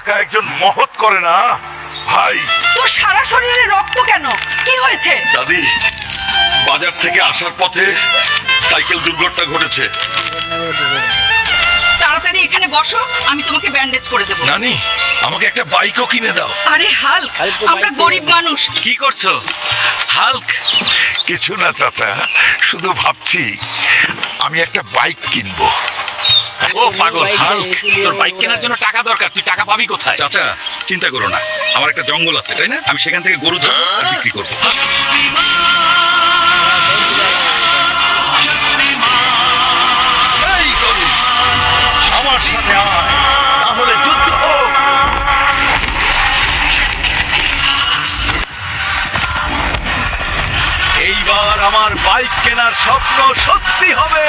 টাকা একজন মহৎ করে না ভাই। তোর সারা শরীরে রক্ত কেন? কি হয়েছে? দাদি, বাজার থেকে আসার পথে সাইকেল দুর্ঘটনা ঘটেছে। তাড়াতাড়ি এখানে বসো, আমি তোমাকে ব্যান্ডেজ করে দেবো। নানি, আমাকে একটা বাইকও কিনে দাও। আরে হাল্ক, আমরা গরিব মানুষ। কি করছো হাল্ক? কিছু না চাচা, শুধু ভাবছি আমি একটা বাইক কিনবো। ও পাগল হাল্ক, তোর বাইক কেনার জন্য টাকা দরকার, তুই টাকা পাবি কোথায়? চাচা চিন্তা করো না, আমার একটা জঙ্গল আছে তাই না, আমি সেখান থেকে গরু ধরবো আর বিক্রি করবো। এই গরু, আমার সাথে আয়, তাহলে যুদ্ধ হোক। এইবার আমার বাইক কেনার স্বপ্ন সত্যি হবে।